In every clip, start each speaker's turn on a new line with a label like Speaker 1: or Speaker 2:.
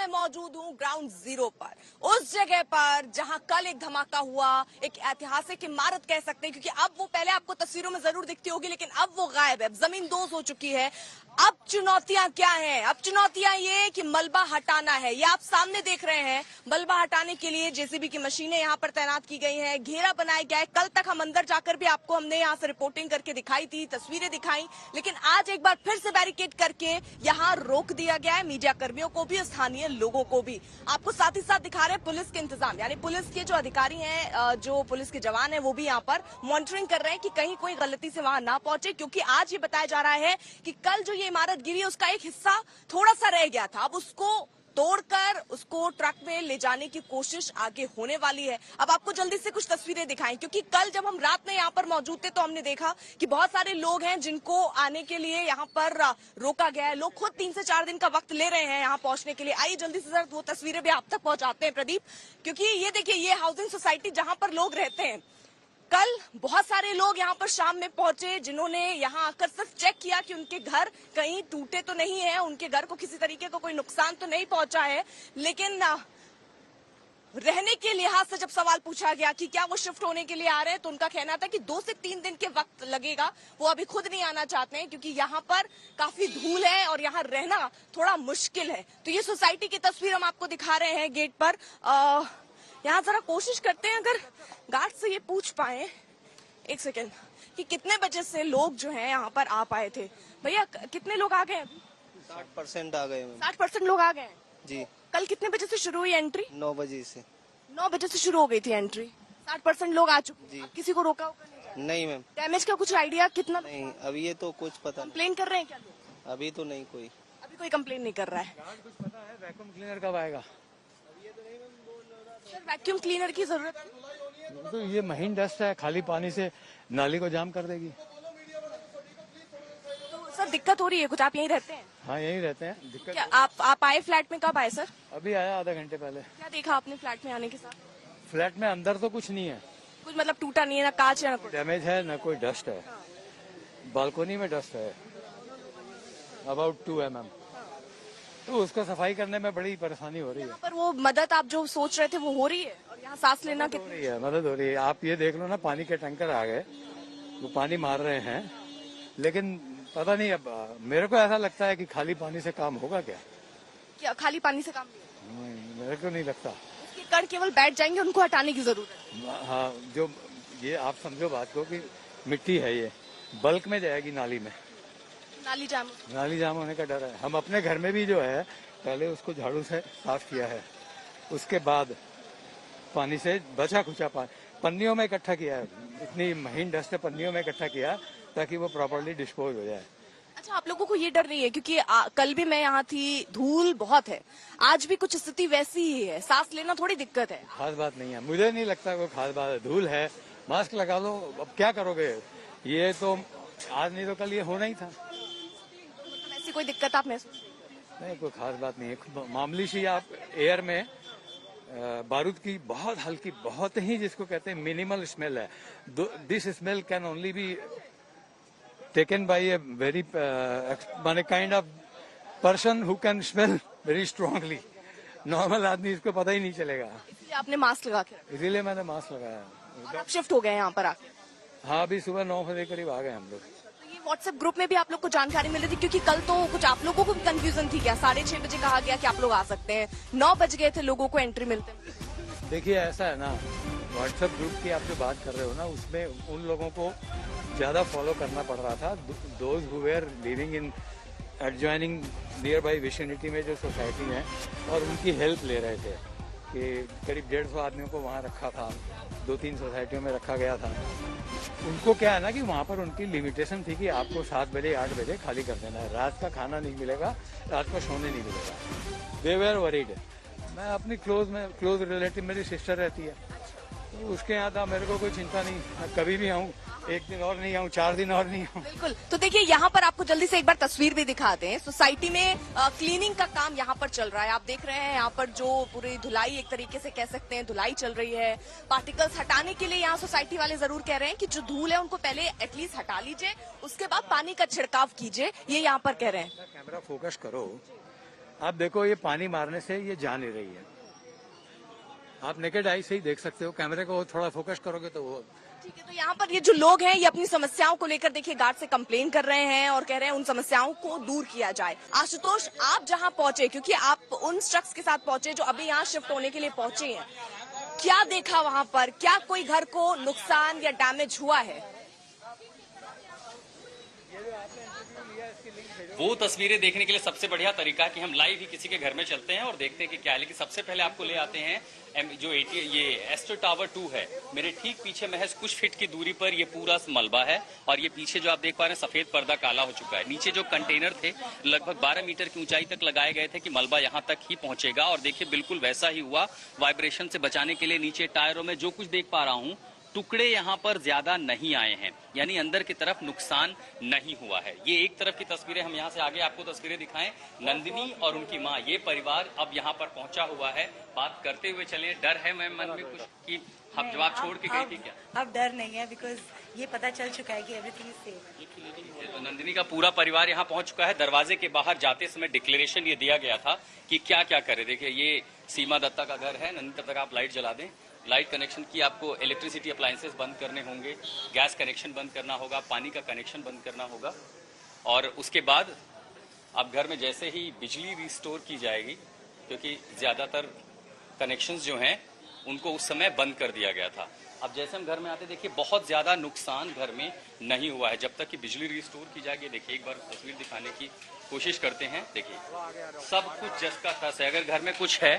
Speaker 1: मैं मौजूद हूँ ग्राउंड जीरो पर, उस जगह पर जहां कल एक धमाका हुआ, एक ऐतिहासिक इमारत कह सकते हैं, क्योंकि अब वो पहले आपको तस्वीरों में जरूर दिखती होगी लेकिन अब वो गायब है, जमीन दोज हो चुकी है। अब चुनौतियां क्या हैं? अब चुनौतियां ये कि मलबा हटाना है। ये आप सामने देख रहे हैं, मलबा हटाने के लिए जेसीबी की मशीनें यहाँ पर तैनात की गई हैं, घेरा बनाया गया है। कल तक हम अंदर जाकर भी आपको हमने यहाँ से रिपोर्टिंग करके दिखाई थी, तस्वीरें दिखाई, लेकिन आज एक बार फिर से बैरिकेड करके यहाँ रोक दिया गया है, मीडिया कर्मियों को भी, स्थानीय लोगों को भी। आपको साथ ही साथ दिखा रहे हैं पुलिस के इंतजाम, यानी पुलिस के जो अधिकारी हैं, जो पुलिस के जवान हैं, वो भी यहाँ पर मॉनिटरिंग कर रहे हैं कि कहीं कोई गलती से वहां ना पहुंचे, क्योंकि आज ये बताया जा रहा है कि कल जो ये इमारत गिरी उसका एक हिस्सा थोड़ा सा रह गया था। अब उसको तोड़कर उसको ट्रक में ले जाने की कोशिश आगे होने वाली है। अब आपको जल्दी से कुछ तस्वीरें दिखाएं, क्योंकि कल जब हम रात में यहाँ पर मौजूद थे तो हमने देखा कि बहुत सारे लोग हैं जिनको आने के लिए यहाँ पर रोका गया है। लोग खुद 3 से 4 दिन का वक्त ले रहे हैं यहाँ पहुंचने के लिए। आइए जल्दी से वो तस्वीरें भी आप तक पहुंचाते हैं प्रदीप, क्योंकि ये देखिए, ये हाउसिंग सोसाइटी जहां पर लोग रहते हैं। कल बहुत सारे लोग यहाँ पर शाम में पहुंचे जिन्होंने यहाँ आकर सिर्फ चेक किया कि उनके घर कहीं टूटे तो नहीं है, उनके घर को किसी तरीके का कोई नुकसान तो नहीं पहुंचा है। लेकिन रहने के लिहाज से जब सवाल पूछा गया कि क्या वो शिफ्ट होने के लिए आ रहे हैं, तो उनका कहना था कि 2 से 3 दिन के वक्त लगेगा, वो अभी खुद नहीं आना चाहते हैं क्योंकि यहाँ पर काफी धूल है और यहाँ रहना थोड़ा मुश्किल है। तो ये सोसाइटी की तस्वीर हम आपको दिखा रहे हैं गेट पर। यहाँ जरा कोशिश करते हैं अगर गार्ड से ये पूछ पाए, एक सेकेंड, कि कितने बजे से लोग जो हैं यहाँ पर आ पाए थे। भैया कितने लोग आ गए?
Speaker 2: 60% आ गए।
Speaker 1: 60% लोग आ गए
Speaker 2: जी।
Speaker 1: कल कितने बजे से शुरू हुई एंट्री?
Speaker 2: 9 बजे से।
Speaker 1: 9 बजे से शुरू हो गई थी एंट्री। 60% लोग आ चुके
Speaker 2: जी।
Speaker 1: किसी को रोका होगा?
Speaker 2: नहीं मैम।
Speaker 1: डैमेज का कुछ आइडिया कितना?
Speaker 2: नहीं, अभी ये तो कुछ पता नहीं।
Speaker 1: कंप्लेन कर रहे हैं क्या लोग?
Speaker 2: अभी तो नहीं कोई।
Speaker 1: अभी कोई कंप्लेन नहीं कर रहा है।
Speaker 3: कुछ पता है वैक्यूम क्लीनर कब आएगा?
Speaker 1: सर वैक्यूम क्लीनर की जरूरत है?
Speaker 3: तो ये महीन डस्ट है, खाली पानी से नाली को जाम कर देगी।
Speaker 1: तो सर दिक्कत हो रही है कुछ? आप यहीं रहते हैं?
Speaker 3: हाँ यहीं रहते हैं। दिक्कत
Speaker 1: क्या आप आए फ्लैट में? कब आए सर?
Speaker 3: अभी आया आधा घंटे पहले।
Speaker 1: क्या देखा आपने फ्लैट में आने के साथ?
Speaker 3: फ्लैट में अंदर तो कुछ नहीं है,
Speaker 1: कुछ मतलब टूटा नहीं है, ना कांच है ना कुछ?
Speaker 3: डैमेज है ना कोई डस्ट है। बालकोनी में डस्ट है अबाउट 2 mm, तो उसको सफाई करने में बड़ी परेशानी हो रही है।
Speaker 1: यहाँ पर वो मदद आप जो सोच रहे थे वो हो रही है? और यहाँ सांस लेना
Speaker 3: हो रही है, मदद हो रही है। आप ये देख लो ना, पानी के टैंकर आ गए, वो पानी मार रहे हैं, लेकिन पता नहीं, अब मेरे को ऐसा लगता है कि खाली पानी से काम होगा क्या?
Speaker 1: क्या खाली पानी से काम नहीं?
Speaker 3: मेरे को नहीं लगता।
Speaker 1: उसके कण केवल बैठ जाएंगे, उनको हटाने की जरूरत है।
Speaker 3: हाँ, जो ये आप समझो बात को कि मिट्टी है, ये बल्क में जाएगी नाली में, नाली जाम होने का डर है। हम अपने घर में भी जो है पहले उसको झाड़ू से साफ किया है, उसके बाद पानी से बचा खुचा पानी पन्नियों में इकट्ठा किया है, इतनी महीन डस्ट है, पन्नियों में इकट्ठा किया ताकि वो प्रॉपर्ली डिस्पोज हो जाए।
Speaker 1: अच्छा, आप लोगों को ये डर नहीं है? क्योंकि कल भी मैं यहाँ थी, धूल बहुत है, आज भी कुछ स्थिति वैसी ही है, सांस लेना थोड़ी दिक्कत है।
Speaker 3: खास बात नहीं है, मुझे नहीं लगता कोई खास बात है। धूल है, मास्क लगा लो, अब क्या करोगे? ये तो आज नहीं तो कल ये होना ही था।
Speaker 1: ऐसी कोई दिक्कत आप महसूस
Speaker 3: नहीं? कोई खास बात नहीं है, मामूली सी आप एयर में बारूद की बहुत हल्की, बहुत ही जिसको कहते हैं मिनिमल स्मेल है। This smell can only be taken by a very माने kind of person who can smell very strongly. Normal आदमी इसको पता ही नहीं चलेगा।
Speaker 1: इसलिए आपने मास्क लगा के रखा?
Speaker 3: इसीलिए मैंने मास्क लगाया।
Speaker 1: और आप शिफ्ट हो गए यहाँ पर आके?
Speaker 3: हाँ, अभी सुबह 9 बजे करीब आ गए हम लोग।
Speaker 1: तो ये व्हाट्सएप ग्रुप में भी आप लोग को जानकारी मिल रही थी? क्योंकि कल तो कुछ आप लोगों को भी कंफ्यूजन थी क्या? 6:30 बजे कहा गया कि आप लोग आ सकते हैं, 9 बज गए थे लोगों को एंट्री मिलते।
Speaker 3: देखिए ऐसा है ना, व्हाट्सएप ग्रुप की आप जो बात कर रहे हो ना, उसमें उन लोगों को ज्यादा फॉलो करना पड़ रहा था, those who were living in adjoining near by vicinity में जो सोसाइटी है, और उनकी हेल्प ले रहे थे कि करीब 150 आदमियों को वहाँ रखा था, 2-3 सोसाइटियों में रखा गया था। उनको क्या है ना कि वहाँ पर उनकी लिमिटेशन थी कि आपको 7 बजे 8 बजे खाली कर देना है, रात का खाना नहीं मिलेगा, रात को सोने नहीं मिलेगा। They were worried. मैं अपनी क्लोज रिलेटिव, मेरी सिस्टर रहती है, तो उसके यहाँ था, मेरे को कोई चिंता नहीं, मैं कभी भी आऊँ, 1 दिन और नहीं आऊँ, 4 दिन और नहीं आऊँ।
Speaker 1: बिल्कुल। तो देखिए, यहाँ पर आपको जल्दी से एक बार तस्वीर भी दिखाते हैं। सोसाइटी में क्लीनिंग का काम यहाँ पर चल रहा है। आप देख रहे हैं यहाँ पर जो पूरी धुलाई, एक तरीके से कह सकते हैं धुलाई चल रही है। पार्टिकल्स हटाने के लिए यहाँ सोसाइटी वाले जरूर कह रहे हैं कि जो धूल है उनको पहले एटलीस्ट हटा लीजिए, उसके बाद पानी का छिड़काव कीजिए, ये यहाँ पर कह रहे हैं।
Speaker 3: कैमरा फोकस करो, आप देखो ये पानी मारने से ये जा नहीं रही है। आप नेकेड आई से ही देख सकते हो, कैमरे को थोड़ा फोकस करोगे तो वो।
Speaker 1: ठीक है, तो यहाँ पर ये जो लोग हैं ये अपनी समस्याओं को लेकर देखिए गार्ड से कंप्लेन कर रहे हैं और कह रहे हैं उन समस्याओं को दूर किया जाए। आशुतोष, आप जहाँ पहुंचे, क्योंकि आप उन शख्स के साथ पहुंचे जो अभी यहाँ शिफ्ट होने के लिए पहुंचे हैं, क्या देखा वहाँ पर? क्या कोई घर को नुकसान या डैमेज हुआ है?
Speaker 4: वो तस्वीरें देखने के लिए सबसे बढ़िया तरीका है कि हम लाइव ही किसी के घर में चलते हैं और देखते हैं कि क्या है। लेकिन सबसे पहले आपको ले आते हैं जो ये एस्टर टावर 2 है, मेरे ठीक पीछे महज कुछ फीट की दूरी पर ये पूरा मलबा है और ये पीछे जो आप देख पा रहे हैं सफेद पर्दा काला हो चुका है। नीचे जो कंटेनर थे लगभग 12 मीटर की ऊंचाई तक लगाए गए थे कि मलबा यहाँ तक ही पहुंचेगा और देखिए बिल्कुल वैसा ही हुआ। वाइब्रेशन से बचाने के लिए नीचे टायरों में जो कुछ देख पा रहा हूँ टुकड़े यहाँ पर ज्यादा नहीं आए हैं, यानी अंदर की तरफ नुकसान नहीं हुआ है। ये एक तरफ की तस्वीरें, हम यहाँ से आगे आपको तस्वीरें दिखाएं। नंदिनी और उनकी माँ, ये परिवार अब यहाँ पर पहुंचा हुआ है। बात करते हुए चले, डर है मैं मन में कुछ कि हम जवाब छोड़ के गई थी क्या?
Speaker 5: अब डर नहीं है, बिकॉज ये पता चल चुका है कि एवरीथिंग इज सेफ।
Speaker 4: तो नंदिनी का पूरा परिवार यहाँ पहुंच चुका है। दरवाजे के बाहर जाते समय डिक्लेरेशन ये दिया गया था कि क्या क्या करे। देखिए ये सीमा दत्ता का घर है। नंदिनी, तब तक आप लाइट जला दें। लाइट कनेक्शन की आपको इलेक्ट्रिसिटी अप्लायंसेस बंद करने होंगे, गैस कनेक्शन बंद करना होगा, पानी का कनेक्शन बंद करना होगा और उसके बाद अब घर में जैसे ही बिजली रिस्टोर की जाएगी, क्योंकि ज्यादातर कनेक्शंस जो हैं उनको उस समय बंद कर दिया गया था। अब जैसे हम घर में आते देखिए बहुत ज्यादा नुकसान घर में नहीं हुआ है जब तक कि बिजली रिस्टोर की जाएगी। देखिए एक बार तस्वीर दिखाने की कोशिश करते हैं। देखिए सब कुछ जस का तस है। अगर घर में कुछ है,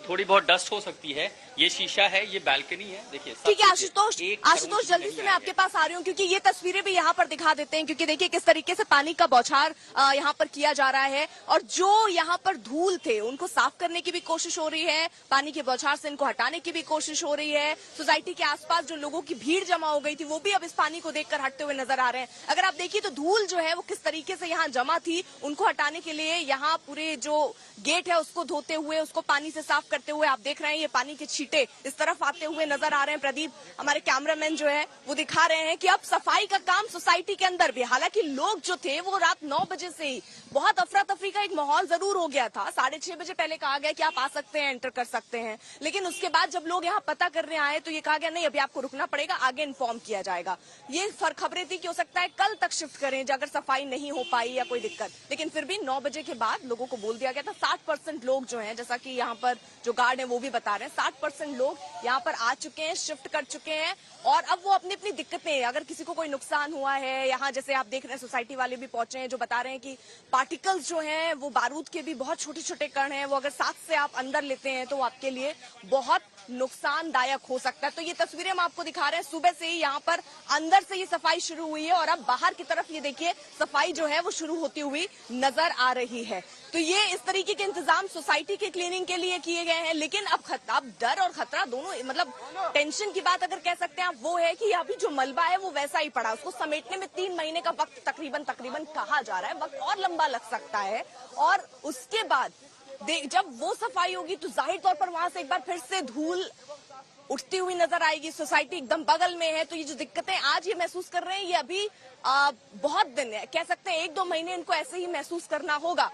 Speaker 4: थोड़ी बहुत डस्ट हो सकती है। ये शीशा है, ये बालकनी है, देखिए।
Speaker 1: ठीक है आशुतोष, जल्दी से मैं आपके पास आ रही हूँ क्योंकि ये तस्वीरें भी यहाँ पर दिखा देते हैं, क्योंकि देखिए किस तरीके से पानी का बौछार यहाँ पर किया जा रहा है और जो यहाँ पर धूल थे उनको साफ करने की भी कोशिश हो रही है, पानी के बौछार से इनको हटाने की भी कोशिश हो रही है। सोसाइटी के आसपास जो लोगों की भीड़ जमा हो गई थी वो भी अब इस पानी को देखकर हटते हुए नजर आ रहे हैं। अगर आप देखिए तो धूल जो है वो किस तरीके से यहाँ जमा थी, उनको हटाने के लिए यहाँ पूरे जो गेट है उसको धोते हुए, उसको पानी से साफ करते हुए आप देख रहे हैं ये पानी के छींटे इस तरफ आते हुए नजर आ रहे हैं। प्रदीप हमारे कैमरामैन जो है वो दिखा रहे हैं कि अब सफाई का काम सोसाइटी के अंदर भी, हालांकि लोग जो थे वो रात 9 बजे से ही बहुत अफरा तफरी का एक माहौल जरूर हो गया था। 6:30 बजे पहले कहा गया कि आप आ सकते हैं, एंटर कर सकते हैं, लेकिन उसके बाद जब लोग यहाँ पता करने आए तो ये कहा गया नहीं, अभी आपको रुकना पड़ेगा, आगे इन्फॉर्म किया जाएगा। ये खबरें थी कि हो सकता है कल तक शिफ्ट करें अगर सफाई नहीं हो पाई या कोई दिक्कत, लेकिन फिर भी 9 बजे के बाद लोगों को बोल दिया गया था। 60% लोग जो है, जैसा कि यहाँ पर जो गार्ड है वो भी बता रहे हैं, 60% लोग यहाँ पर आ चुके हैं, शिफ्ट कर चुके हैं और अब वो अपनी अपनी दिक्कतें, अगर किसी को कोई नुकसान हुआ है, यहाँ जैसे आप देख रहे हैं सोसाइटी वाले भी पहुंचे हैं जो बता रहे हैं कि पार्टिकल्स जो हैं वो बारूद के भी बहुत छोटे छोटे कण हैं, वो अगर साथ से आप अंदर लेते हैं तो आपके लिए बहुत नुकसानदायक हो सकता है। तो ये तस्वीरें हम आपको दिखा रहे हैं, सुबह से ही यहाँ पर अंदर से ये सफाई शुरू हुई है और अब बाहर की तरफ ये देखिए सफाई जो है वो शुरू होती हुई नजर आ रही है। तो ये इस तरीके के इंतजाम सोसाइटी के क्लीनिंग के लिए किए गए हैं, लेकिन अब डर और खतरा दोनों, मतलब टेंशन की बात अगर कह सकते हैं आप, वो है कि अभी जो मलबा है वो वैसा ही पड़ा, उसको समेटने में 3 महीने का वक्त तकरीबन कहा जा रहा है, वक्त और लंबा लग सकता है और उसके बाद जब वो सफाई होगी तो जाहिर तौर पर वहां से एक बार फिर से धूल उठती हुई नजर आएगी। सोसाइटी एकदम बगल में है, तो ये जो दिक्कतें आज ये महसूस कर रहे हैं ये अभी बहुत दिन है, कह सकते हैं 1-2 महीने इनको ऐसे ही महसूस करना होगा।